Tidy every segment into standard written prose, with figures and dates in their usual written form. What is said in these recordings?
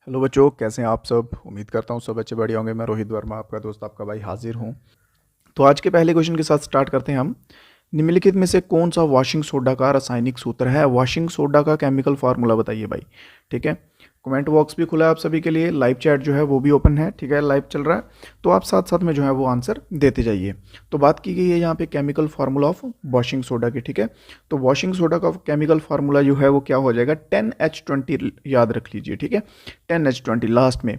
Hello बच्चों, कैसे हैं आप सब। उम्मीद करता हूँ सब बच्चे बढ़िया होंगे। मैं रोहित वर्मा, आपका दोस्त, आपका भाई, हाजिर हूँ। तो आज के पहले क्वेश्चन के साथ स्टार्ट करते हैं हम। निम्नलिखित में से कौन सा वॉशिंग सोडा का रासायनिक सूत्र है। वॉशिंग सोडा का केमिकल फार्मूला बताइए भाई। ठीक है, कमेंट बॉक्स भी खुला है आप सभी के लिए, लाइव चैट जो है वो भी ओपन है। ठीक है, लाइव चल रहा है, तो आप साथ साथ में जो है वो आंसर देते जाइए। तो बात की गई है यहाँ पे chemical formula of washing soda की। ठीक है, तो वॉशिंग सोडा का केमिकल फार्मूला जो है वो क्या हो जाएगा, 10H20 याद रख लीजिए। ठीक है, 10H20 लास्ट में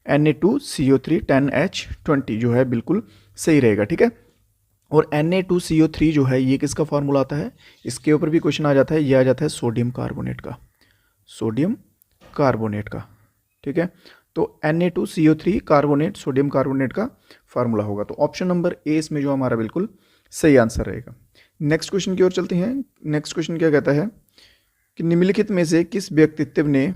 Na2CO3 10H20 जो है बिल्कुल सही रहेगा। ठीक है, और Na2CO3 जो है ये किसका फार्मूला आता है, इसके ऊपर भी क्वेश्चन आ जाता है। ये आ जाता है सोडियम कार्बोनेट का, सोडियम कार्बोनेट का। ठीक है, तो Na2CO3 कार्बोनेट, सोडियम कार्बोनेट का फार्मूला होगा। तो ऑप्शन नंबर ए इसमें जो हमारा बिल्कुल सही आंसर रहेगा। नेक्स्ट क्वेश्चन की ओर चलते हैं। नेक्स्ट क्वेश्चन क्या कहता है कि निम्नलिखित में से किस व्यक्तित्व ने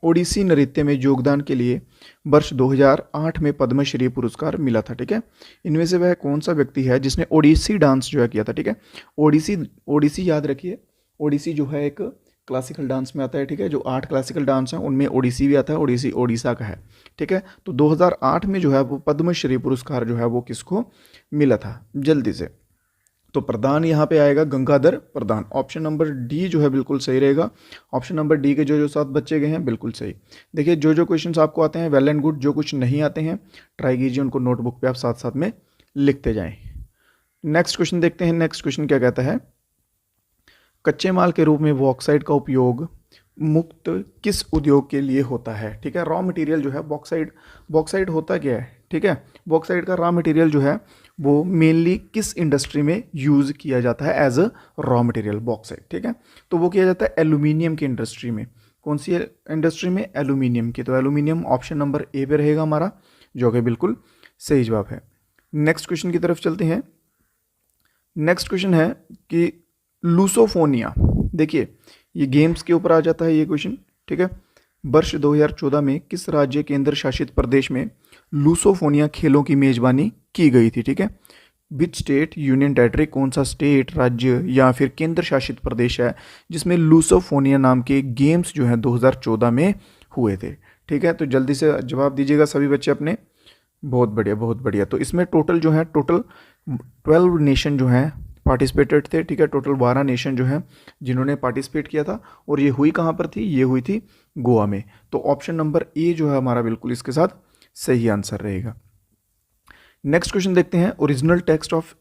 ओडिसी नृत्य में योगदान के लिए वर्ष 2008 में पद्मश्री पुरस्कार मिला था। ठीक है, इनमें से वह कौन सा व्यक्ति है जिसने ओडिसी डांस जो है किया था। ठीक है, ओडिसी ओडिसी याद रखिए, ओडिसी जो है एक क्लासिकल डांस में आता है। ठीक है, जो 8 क्लासिकल डांस हैं उनमें ओडिसी भी आता है। ओडिसी ओडिशा का है। ठीक है, तो 2008 में जो है वो पद्मश्री पुरस्कार जो है वो किसको मिला था, जल्दी से। तो प्रधान यहाँ पे आएगा गंगाधर प्रधान। ऑप्शन नंबर डी जो है बिल्कुल सही रहेगा। ऑप्शन नंबर डी के जो जो 7 बच्चे गए हैं बिल्कुल सही। देखिए, जो जो क्वेश्चंस आपको आते हैं वेल एंड गुड, जो कुछ नहीं आते हैं ट्राई कीजिए उनको नोटबुक पे आप साथ साथ में लिखते जाएं। नेक्स्ट क्वेश्चन देखते हैं। नेक्स्ट क्वेश्चन क्या कहता है, कच्चे माल के रूप में बॉक्साइट का उपयोग मुक्त किस उद्योग के लिए होता है। ठीक है, रॉ मटेरियल जो है बॉक्साइट, बॉक्साइट होता क्या है। ठीक है, बॉक्साइट का रॉ मटेरियल जो है वो मेनली किस इंडस्ट्री में यूज़ किया जाता है as a raw material bauxite. ठीक है, तो वो किया जाता है एल्यूमिनियम की इंडस्ट्री में। कौन सी इंडस्ट्री में, एल्यूमिनियम की। तो एल्यूमिनियम ऑप्शन नंबर ए पे रहेगा हमारा, जो कि बिल्कुल सही जवाब है। नेक्स्ट क्वेश्चन की तरफ चलते हैं। नेक्स्ट क्वेश्चन है कि लूसोफोनिया, देखिए ये गेम्स के ऊपर आ जाता है ये क्वेश्चन। ठीक है, वर्ष 2014 में किस राज्य केंद्र शासित प्रदेश में लूसोफोनिया खेलों की मेजबानी की गई थी। ठीक है, विच स्टेट, यूनियन टेरिटरी, कौन सा स्टेट, राज्य या फिर केंद्र शासित प्रदेश है जिसमें लूसोफोनिया नाम के गेम्स जो है 2014 में हुए थे। ठीक है, तो जल्दी से जवाब दीजिएगा सभी बच्चे अपने। बहुत बढ़िया, बहुत बढ़िया। तो इसमें टोटल जो है, टोटल 12 नेशन जो हैं पार्टिसिपेटेड थे। ठीक है, टोटल 12 नेशन जो हैं जिन्होंने पार्टिसिपेट किया था। और ये हुई कहाँ पर थी, ये हुई थी गोवा में। तो ऑप्शन नंबर ए जो है हमारा बिल्कुल इसके साथ सही आंसर रहेगा। नेक्स्ट क्वेश्चन देखते हैं, ओरिजिनल टेक्स्ट ऑफ,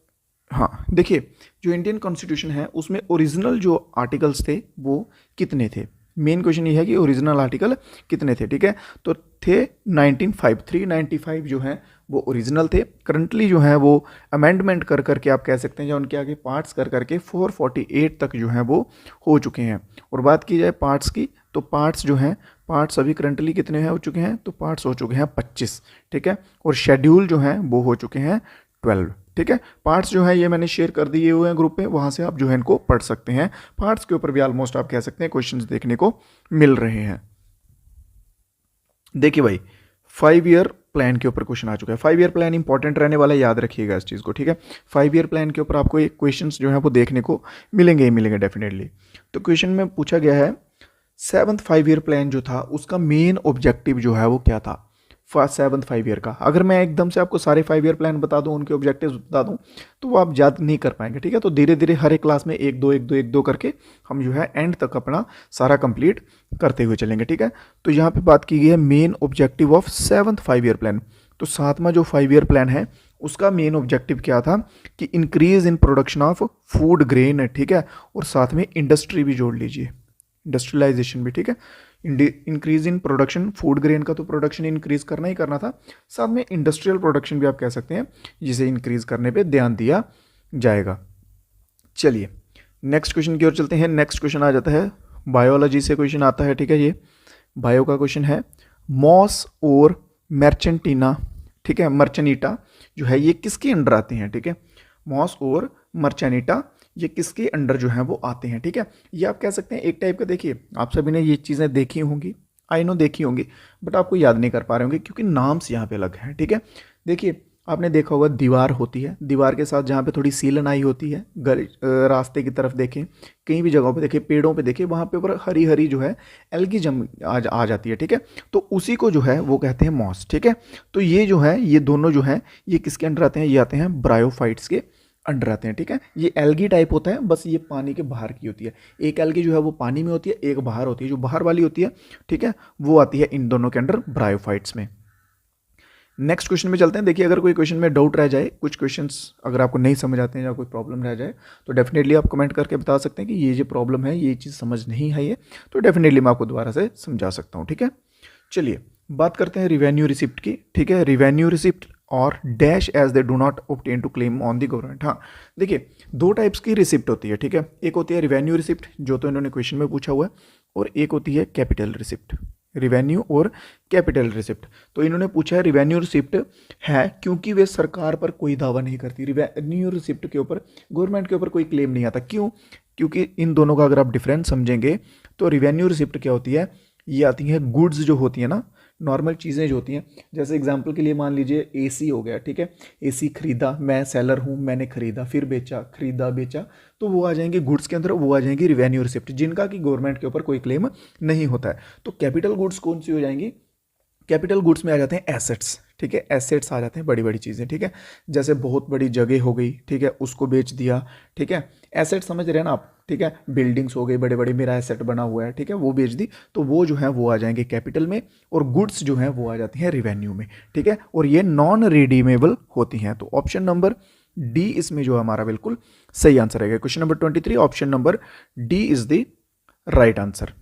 हाँ देखिए, जो इंडियन कॉन्स्टिट्यूशन है उसमें ओरिजिनल जो आर्टिकल्स थे वो कितने थे। मेन क्वेश्चन ये है कि ओरिजिनल आर्टिकल कितने थे। ठीक है, तो थे 1905, 395 जो हैं वो ओरिजिनल थे। करंटली जो है वो अमेंडमेंट कर करके आप कह सकते हैं, या उनके आगे पार्ट्स कर करके 448 तक जो है वो हो चुके हैं। और बात की जाए पार्ट्स की, तो पार्ट्स जो हैं, पार्ट्स अभी करंटली कितने हैं हो चुके हैं, तो पार्ट्स हो चुके हैं 25। ठीक है, और शेड्यूल जो हैं वो हो चुके हैं 12। ठीक है, पार्ट्स जो है ये मैंने शेयर कर दिए हुए हैं ग्रुप पे, वहाँ से आप जो है इनको पढ़ सकते हैं। पार्ट्स के ऊपर भी ऑलमोस्ट आप कह सकते हैं क्वेश्चंस देखने को मिल रहे हैं। देखिए भाई, 5 ईयर प्लान के ऊपर क्वेश्चन आ चुका है। 5 ईयर प्लान इंपॉर्टेंट रहने वाला है, याद रखिएगा इस चीज़ को। ठीक है, 5 ईयर प्लान के ऊपर आपको ये क्वेश्चंस जो है वो देखने को मिलेंगे ही मिलेंगे डेफिनेटली। तो क्वेश्चन में पूछा गया है 7th 5 ईयर प्लान जो था उसका मेन ऑब्जेक्टिव जो है वो क्या था, 7th 5 ईयर का। अगर मैं एकदम से आपको सारे 5 ईयर प्लान बता दूं, उनके ऑब्जेक्टिव्स बता दूं, तो वो आप याद नहीं कर पाएंगे। ठीक है, तो धीरे धीरे हर एक क्लास में एक दो एक दो एक दो करके हम जो है एंड तक अपना सारा कंप्लीट करते हुए चलेंगे। ठीक है, तो यहाँ पे बात की गई है main objective of 7th 5 year plan. तो 7वां जो 5 ईयर प्लान है उसका मेन ऑब्जेक्टिव क्या था कि increase in production of food grain. ठीक है, और साथ में इंडस्ट्री भी जोड़ लीजिए, इंडस्ट्रियलाइजेशन भी। ठीक है, increase in production, food grain का तो प्रोडक्शन इंक्रीज करना ही करना था, साथ में इंडस्ट्रियल प्रोडक्शन भी आप कह सकते हैं, जिसे इंक्रीज करने पे ध्यान दिया जाएगा। चलिए नेक्स्ट क्वेश्चन की ओर चलते हैं। नेक्स्ट क्वेश्चन आ जाता है बायोलॉजी से क्वेश्चन आता है। ठीक है, ये बायो का क्वेश्चन है। मॉस और मर्चेंटीना, ठीक है, मर्चेनिटा जो है ये किसके अंडर आते हैं। ठीक है, मॉस और मर्चेनिटा ये किसके अंडर जो है वो आते हैं। ठीक है, ये आप कह सकते हैं एक टाइप का, देखिए आप सभी ने ये चीज़ें देखी होंगी, आई नो देखी होंगी, बट आपको याद नहीं कर पा रहे होंगे क्योंकि नाम्स यहाँ पे अलग हैं। ठीक है, देखिए आपने देखा होगा दीवार होती है, दीवार के साथ जहाँ पे थोड़ी सीलन आई होती है, रास्ते की तरफ देखें, कहीं भी जगहों पे देखें, पेड़ों पे देखें, वहाँ पे ऊपर हरी हरी जो है एल्गी जम आ जाती है, ठीक है। तो उसी को जो है वो कहते हैं मॉस, ठीक है। तो ये जो है ये दोनों जो है ये किसके अंडर आते हैं, ये आते हैं ब्रायोफाइट्स के अंडर आते हैं, ठीक है। ये एल्गी टाइप होता है, बस ये पानी के बाहर की होती है। एक एल्गी जो है वो पानी में होती है, एक बाहर होती है, जो बाहर वाली होती है, ठीक है, वो आती है इन दोनों के अंडर ब्रायोफाइट्स में। नेक्स्ट क्वेश्चन में चलते हैं। देखिए अगर कोई क्वेश्चन में डाउट रह जाए, कुछ क्वेश्चंस अगर आपको नहीं समझ आते हैं या कोई प्रॉब्लम रह जाए, तो डेफिनेटली आप कमेंट करके बता सकते हैं कि ये जो प्रॉब्लम है, ये चीज़ समझ नहीं है, ये तो डेफिनेटली मैं आपको दोबारा से समझा सकता हूँ, ठीक है। चलिए बात करते हैं रिवेन्यू रिसिप्ट की, ठीक है। रिवेन्यू रिसिप्ट और dash as they do not obtain to claim on the government. हाँ देखिए दो टाइप्स की रिसिप्ट होती है, ठीक है। एक होती है रिवेन्यू रिसिप्ट, जो तो इन्होंने क्वेश्चन में पूछा हुआ है, और एक होती है कैपिटल रिसिप्ट। रिवेन्यू और कैपिटल रिसिप्ट, तो इन्होंने पूछा है रिवेन्यू रिसिप्ट है क्योंकि वे सरकार पर कोई दावा नहीं करती। रिवेन्यू रिसिप्ट के ऊपर गवर्नमेंट के ऊपर कोई क्लेम नहीं आता। क्यों? क्योंकि इन दोनों का अगर आप डिफरेंस समझेंगे तो रिवेन्यू रिसिप्ट क्या होती है, ये आती है गुड्स जो होती है ना, नॉर्मल चीज़ें जो होती हैं, जैसे एग्जांपल के लिए मान लीजिए एसी हो गया, ठीक है। एसी खरीदा, मैं सेलर हूँ, मैंने खरीदा फिर बेचा, खरीदा बेचा, तो वो आ जाएंगे गुड्स के अंदर, वो आ जाएंगी रिवेन्यू रिसिप्ट, जिनका कि गवर्नमेंट के ऊपर कोई क्लेम नहीं होता है। तो कैपिटल गुड्स कौन सी हो जाएंगी? कैपिटल गुड्स में आ जाते हैं एसेट्स, ठीक है। एसेट्स आ जाते हैं बड़ी बड़ी चीज़ें, ठीक है। जैसे बहुत बड़ी जगह हो गई, ठीक है, उसको बेच दिया, ठीक है। एसेट समझ रहे हैं ना आप, ठीक है। बिल्डिंग्स हो गई बड़े बड़े, मेरा एसेट बना हुआ है, ठीक है, वो बेच दी, तो वो जो है वो आ जाएंगे कैपिटल में, और गुड्स जो है वो आ जाती हैं रिवेन्यू में, ठीक है। और ये नॉन रिडीमेबल होती हैं। तो ऑप्शन नंबर डी इसमें जो हमारा बिल्कुल सही आंसर है। Question number 23 option number D is the right answer.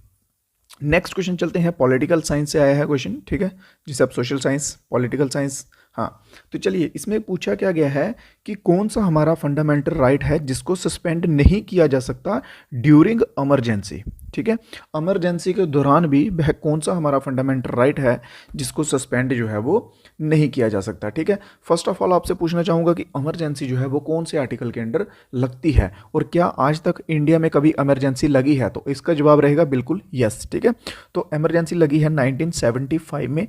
Next question चलते हैं, पॉलिटिकल साइंस से आया है क्वेश्चन, ठीक है, जिसे आप सोशल साइंस, पॉलिटिकल साइंस, हाँ। तो चलिए इसमें पूछा क्या गया है कि कौन सा हमारा फंडामेंटल राइट है जिसको सस्पेंड नहीं किया जा सकता ड्यूरिंग इमरजेंसी, ठीक है। इमरजेंसी के दौरान भी वह कौन सा हमारा फंडामेंटल राइट है जिसको सस्पेंड जो है वो नहीं किया जा सकता, ठीक है। फर्स्ट ऑफ ऑल आपसे पूछना चाहूँगा कि इमरजेंसी जो है वो कौन से आर्टिकल के अंडर लगती है, और क्या आज तक इंडिया में कभी इमरजेंसी लगी है? तो इसका जवाब रहेगा बिल्कुल यस, ठीक है। तो इमरजेंसी लगी है 1975 में।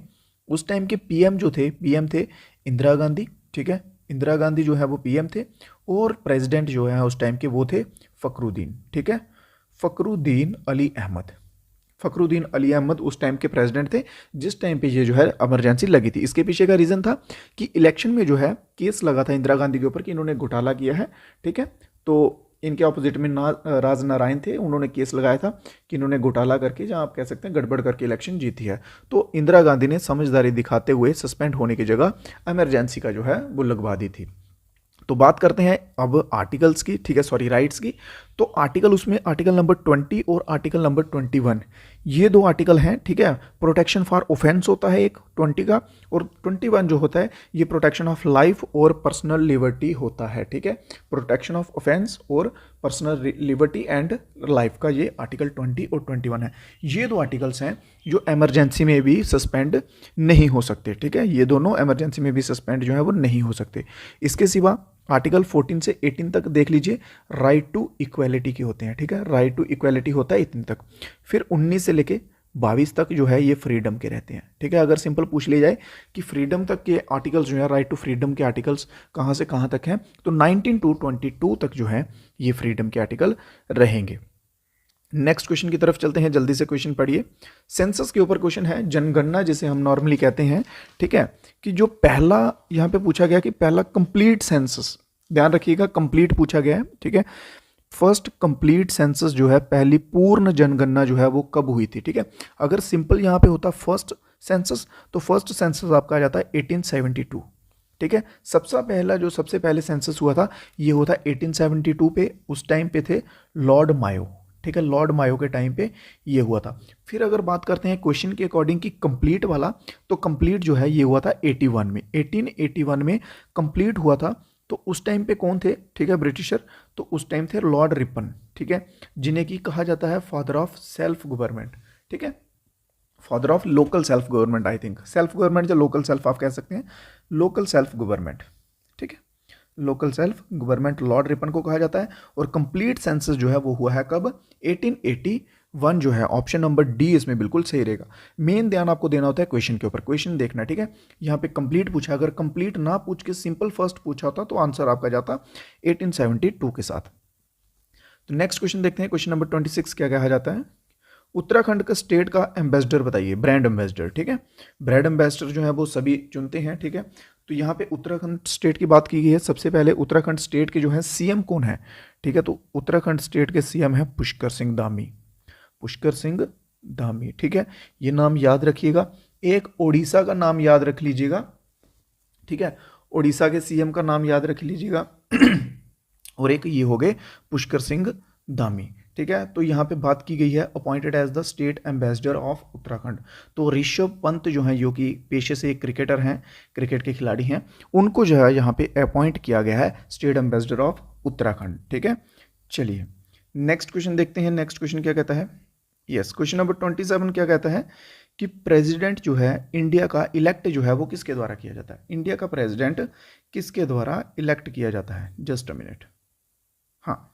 उस टाइम के पीएम जो थे, पीएम थे इंदिरा गांधी, ठीक है। इंदिरा गांधी जो है वो पीएम थे, और प्रेसिडेंट जो है उस टाइम के वो थे फखरुद्दीन, ठीक है, फखरुद्दीन अली अहमद। फखरुद्दीन अली अहमद उस टाइम के प्रेसिडेंट थे जिस टाइम पे ये जो है इमरजेंसी लगी थी। इसके पीछे का रीज़न था कि इलेक्शन में जो है केस लगा था इंदिरा गांधी के ऊपर कि इन्होंने घोटाला किया है, ठीक है। तो इनके ऑपोजिट में राज नारायण थे, उन्होंने केस लगाया था कि इन्होंने घोटाला करके, जहां आप कह सकते हैं गड़बड़ करके इलेक्शन जीती है। तो इंदिरा गांधी ने समझदारी दिखाते हुए सस्पेंड होने की जगह इमरजेंसी का जो है वो लगवा दी थी। तो बात करते हैं अब आर्टिकल्स की, ठीक है, सॉरी राइट्स की। तो आर्टिकल, उसमें आर्टिकल नंबर 20 और आर्टिकल नंबर 21, ये दो आर्टिकल हैं, ठीक है। प्रोटेक्शन फॉर ऑफेंस होता है एक 20 का, और 21 जो होता है ये प्रोटेक्शन ऑफ लाइफ और पर्सनल लिबर्टी होता है, ठीक है। प्रोटेक्शन ऑफ ऑफेंस और पर्सनल लिबर्टी एंड लाइफ का ये आर्टिकल 20 और 21 है। ये दो आर्टिकल्स हैं जो इमरजेंसी में भी सस्पेंड नहीं हो सकते, ठीक है। ये दोनों इमरजेंसी में भी सस्पेंड जो है वो नहीं हो सकते। इसके सिवा आर्टिकल 14 से 18 तक देख लीजिए, राइट टू इक्वेलिटी के होते हैं, ठीक है। राइट टू इक्वेलिटी होता है इतने तक। फिर 19 से लेके 22 तक जो है ये फ्रीडम के रहते हैं, ठीक है। अगर सिंपल पूछ लिया जाए कि फ्रीडम तक के आर्टिकल्स जो है, राइट टू फ्रीडम के आर्टिकल्स कहाँ से कहाँ तक हैं, तो 19 to 22 तक जो है ये फ्रीडम के आर्टिकल रहेंगे। नेक्स्ट क्वेश्चन की तरफ चलते हैं, जल्दी से क्वेश्चन पढ़िए। सेंसस के ऊपर क्वेश्चन है, जनगणना जिसे हम नॉर्मली कहते हैं, ठीक है, कि जो पहला यहाँ पे पूछा गया कि पहला कंप्लीट सेंसस, ध्यान रखिएगा कंप्लीट पूछा गया है, ठीक है। फर्स्ट कंप्लीट सेंसस जो है, पहली पूर्ण जनगणना जो है वो कब हुई थी, ठीक है। अगर सिंपल यहाँ पे होता फर्स्ट सेंसस, तो फर्स्ट सेंसस आपका आ जाता है 1872, ठीक है। सबसे पहले सेंसस हुआ था ये हुआ था 1872 पे। उस टाइम पे थे लॉर्ड मायो, ठीक है, लॉर्ड मायो के टाइम पे ये हुआ था। फिर अगर बात करते हैं क्वेश्चन के अकॉर्डिंग कि कंप्लीट वाला, तो कंप्लीट जो है ये हुआ था 81 में, 1881 में कंप्लीट हुआ था। तो उस टाइम पे कौन थे, ठीक है, ब्रिटिशर, तो उस टाइम थे लॉर्ड रिपन, ठीक है, जिन्हें की कहा जाता है फादर ऑफ सेल्फ गवर्नमेंट, ठीक है, father of local self government, I think self government या लोकल सेल्फ आप कह सकते हैं, लोकल सेल्फ गवर्नमेंट, ठीक है, local self government Lord Ripon को कहा जाता है। और कंप्लीट सेंसस जो है वो हुआ है कब, 1881 1 जो है ऑप्शन नंबर डी इसमें बिल्कुल सही रहेगा। मेन ध्यान आपको देना होता है क्वेश्चन के ऊपर, क्वेश्चन देखना, ठीक है। यहाँ पे कंप्लीट पूछा, अगर कंप्लीट ना पूछ के सिंपल फर्स्ट पूछा होता तो आंसर आपका जाता 1872 के साथ। तो नेक्स्ट क्वेश्चन देखते हैं, क्वेश्चन नंबर 26 क्या कहा जाता है। उत्तराखंड का स्टेट का एम्बेसडर बताइए, ब्रांड एम्बेसडर, ठीक है। ब्रांड एम्बेसडर जो है वो सभी चुनते हैं, ठीक है। तो यहाँ पे उत्तराखंड स्टेट की बात की गई है। सबसे पहले उत्तराखंड स्टेट के जो है सीएम कौन है, ठीक है। तो उत्तराखंड स्टेट के सीएम है पुष्कर सिंह धामी, पुष्कर सिंह धामी, ठीक है। ये नाम याद रखिएगा। एक ओडिशा का नाम याद रख लीजिएगा, ठीक है। ओडिशा के सीएम का नाम याद रख लीजिएगा और एक ये हो गए पुष्कर सिंह धामी, ठीक है। तो यहाँ पे बात की गई है appointed as the state ambassador of Uttarakhand. तो ऋषभ पंत जो है, जो कि पेशे से एक क्रिकेटर हैं, क्रिकेट के खिलाड़ी हैं, उनको जो है यहाँ पे अपॉइंट किया गया है स्टेट एम्बेसडर ऑफ उत्तराखंड, ठीक है। चलिए नेक्स्ट क्वेश्चन देखते हैं। नेक्स्ट क्वेश्चन क्या कहता है, यस, क्वेश्चन नंबर 27 क्या कहता है कि प्रेसिडेंट जो है इंडिया का इलेक्ट जो है वो किसके द्वारा किया जाता है। इंडिया का प्रेसिडेंट किसके द्वारा इलेक्ट किया जाता है, जस्ट अ मिनट। हाँ,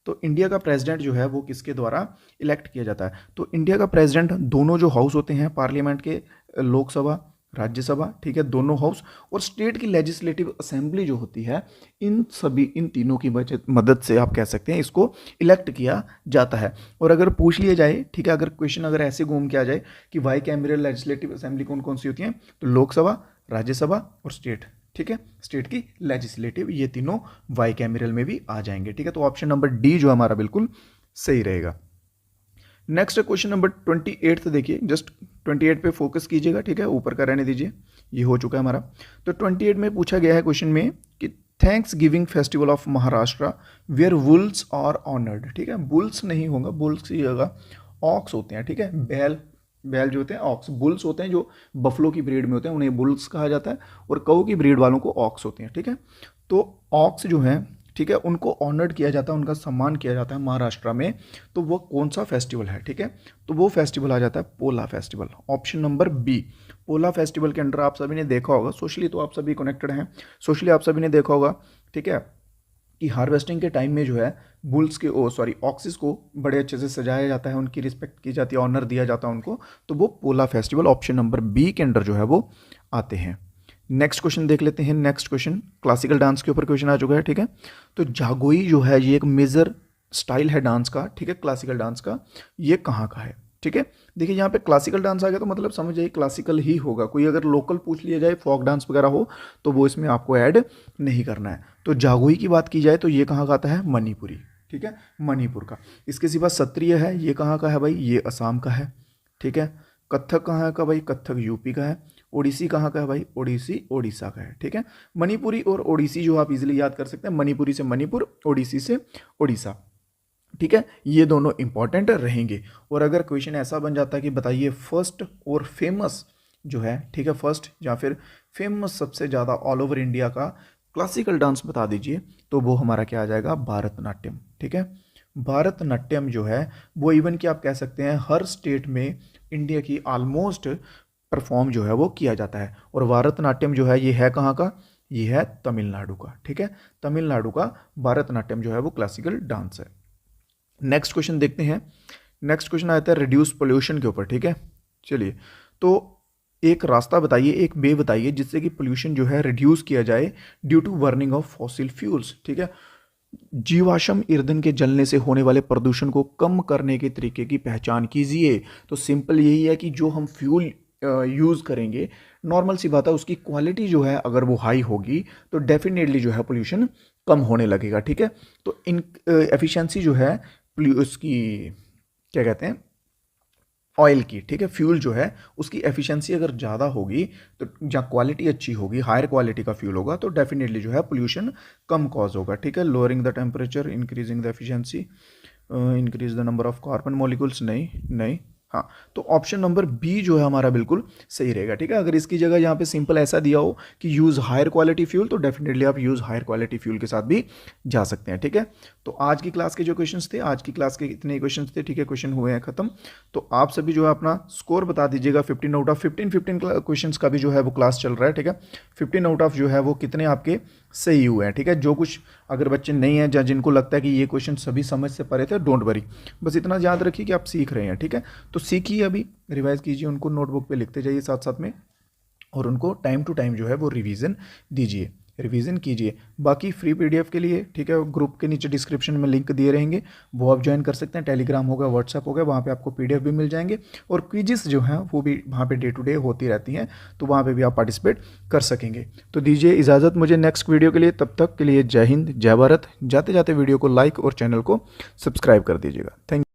तो इंडिया का प्रेसिडेंट जो है वो किसके द्वारा इलेक्ट किया जाता है। तो इंडिया का प्रेसिडेंट दोनों जो हाउस होते हैं पार्लियामेंट के, लोकसभा राज्यसभा, ठीक है, दोनों हाउस, और स्टेट की लेजिस्लेटिव असेंबली जो होती है, इन सभी इन तीनों की मदद से आप कह सकते हैं इसको इलेक्ट किया जाता है। और अगर पूछ लिया जाए, ठीक है, अगर क्वेश्चन अगर ऐसे घूम के आ जाए कि वाई कैमरल लेजिस्लेटिव असेंबली कौन कौन सी होती हैं, तो लोकसभा, राज्यसभा और स्टेट, ठीक है, स्टेट की लेजिस्लेटिव, ये तीनों वाई कैमरल में भी आ जाएंगे, ठीक है। तो ऑप्शन नंबर डी जो हमारा बिल्कुल सही रहेगा। नेक्स्ट क्वेश्चन नंबर 28 देखिए, जस्ट 28 पे फोकस कीजिएगा, ठीक है, ऊपर का रहने दीजिए, ये हो चुका है हमारा। तो 28 में पूछा गया है क्वेश्चन में कि thanksgiving festival of Maharashtra where bulls are honoured, ठीक है। बुल्स नहीं होगा, बुल्स ही होगा, ऑक्स होते हैं, ठीक है, बैल, बैल जो होते हैं ऑक्स, बुल्स होते हैं जो बफलो की ब्रीड में होते हैं, उन्हें बुल्स कहा जाता है, और कऊ की ब्रीड वालों को ऑक्स होते हैं, ठीक है। तो ऑक्स जो है, ठीक है, उनको ऑनर्ड किया जाता है, उनका सम्मान किया जाता है महाराष्ट्र में। तो वो कौन सा फेस्टिवल है, ठीक है, तो वो फेस्टिवल आ जाता है पोला फेस्टिवल, ऑप्शन नंबर बी। पोला फेस्टिवल के अंडर आप सभी ने देखा होगा, सोशली तो आप सभी कनेक्टेड हैं, सोशली आप सभी ने देखा होगा, ठीक है, कि हार्वेस्टिंग के टाइम में जो है बुल्स के ऑक्सिस को बड़े अच्छे से सजाया जाता है, उनकी रिस्पेक्ट की जाती है, ऑनर दिया जाता है उनको। तो वो पोला फेस्टिवल ऑप्शन नंबर बी के अंडर जो है वो आते हैं। नेक्स्ट क्वेश्चन देख लेते हैं। नेक्स्ट क्वेश्चन क्लासिकल डांस के ऊपर क्वेश्चन आ चुका है, ठीक है। तो जागोई जो है ये एक मेजर स्टाइल है डांस का, ठीक है, क्लासिकल डांस का, ये कहाँ का है, ठीक है। देखिए यहाँ पे क्लासिकल डांस आ गया तो मतलब समझ जाइए क्लासिकल ही होगा। कोई अगर लोकल पूछ लिया जाए, फोक डांस वगैरह हो, तो वो इसमें आपको ऐड नहीं करना है। तो जागोई की बात की जाए तो ये कहाँ का आता है, मणिपुरी, ठीक है, मणिपुर का। इसके सिवा सत्रिय है, ये कहाँ का है भाई, ये असम का है, ठीक है। कथक कहाँ का भाई, कथक यूपी का है। ओडिसी कहाँ का है भाई, ओडिसी ओडिशा का है, ठीक है। मणिपुरी और ओडिसी जो आप इजीली याद कर सकते हैं, मणिपुरी से मणिपुर, ओडिसी से ओडिशा, ठीक है, ये दोनों इंपॉर्टेंट रहेंगे। और अगर क्वेश्चन ऐसा बन जाता है कि बताइए फर्स्ट और फेमस जो है, ठीक है, फर्स्ट या फिर फेमस सबसे ज़्यादा ऑल ओवर इंडिया का क्लासिकल डांस बता दीजिए, तो वो हमारा क्या आ जाएगा, भारतनाट्यम, ठीक है। भारतनाट्यम जो है वो इवन कि आप कह सकते हैं हर स्टेट में इंडिया की ऑलमोस्ट परफॉर्म जो है वो किया जाता है। और भारतनाट्यम जो है ये है कहाँ का, ये है तमिलनाडु का, ठीक है, तमिलनाडु का भारतनाट्यम जो है वो क्लासिकल डांस है। नेक्स्ट क्वेश्चन देखते हैं। नेक्स्ट क्वेश्चन आता है रिड्यूस पोल्यूशन के ऊपर, ठीक है। चलिए, तो एक रास्ता बताइए, एक वे बताइए जिससे कि पोल्यूशन जो है रिड्यूस किया जाए due to burning of fossil fuels, ठीक है। जीवाश्म ईंधन के जलने से होने वाले प्रदूषण को कम करने के तरीके की पहचान कीजिए। तो सिंपल यही है कि जो हम फ्यूल यूज़ करेंगे, नॉर्मल सी बात है, उसकी क्वालिटी जो है अगर वो हाई होगी तो डेफिनेटली जो है पोल्यूशन कम होने लगेगा, ठीक है। तो इन एफिशिएंसी जो है उसकी क्या कहते हैं, ऑयल की, ठीक है, फ्यूल जो है उसकी एफिशिएंसी अगर ज़्यादा होगी तो जहाँ क्वालिटी अच्छी होगी, हायर क्वालिटी का फ्यूल होगा, तो डेफिनेटली जो है पोल्यूशन कम कॉज होगा, ठीक है। Lowering the temperature, increasing the efficiency, increase the number of carbon molecules, नहीं नहीं, हाँ, तो ऑप्शन नंबर बी जो है हमारा बिल्कुल सही रहेगा। ठीक है, अगर इसकी जगह यहाँ पे सिंपल ऐसा दिया हो कि यूज़ हायर क्वालिटी फ्यूल, तो डेफिनेटली आप यूज़ हायर क्वालिटी फ्यूल के साथ भी जा सकते हैं। ठीक है, तो आज की क्लास के जो क्वेश्चंस थे, आज की क्लास के इतने क्वेश्चंस थे। ठीक है, क्वेश्चन हुए हैं खत्म। तो आप सभी जो है अपना स्कोर बता दीजिएगा। 15 आउट ऑफ 15 क्वेश्चन का भी जो है वो क्लास चल रहा है। ठीक है, 15 आउट ऑफ जो है वो कितने आपके सही हुए हैं। ठीक है, जो कुछ अगर बच्चे नहीं हैं या जिनको लगता है कि ये क्वेश्चन सभी समझ से परे थे, डोंट वरी, बस इतना याद रखिए कि आप सीख रहे हैं। ठीक है, तो सीखिए, अभी रिवाइज कीजिए, उनको नोटबुक पे लिखते जाइए साथ साथ में, और उनको टाइम टू टाइम जो है वो रिवीजन दीजिए, रिवीजन कीजिए। बाकी फ्री पीडीएफ के लिए, ठीक है, ग्रुप के नीचे डिस्क्रिप्शन में लिंक दिए रहेंगे, वो आप ज्वाइन कर सकते हैं। टेलीग्राम होगा, व्हाट्सएप होगा, वहाँ पे आपको पीडीएफ भी मिल जाएंगे, और क्विजेस जो हैं वो भी वहाँ पे डे टू डे होती रहती हैं, तो वहाँ पे भी आप पार्टिसिपेट कर सकेंगे। तो दीजिए इजाज़त मुझे नेक्स्ट वीडियो के लिए, तब तक के लिए जय हिंद, जय भारत। जाते जाते वीडियो को लाइक और चैनल को सब्सक्राइब कर दीजिएगा। थैंक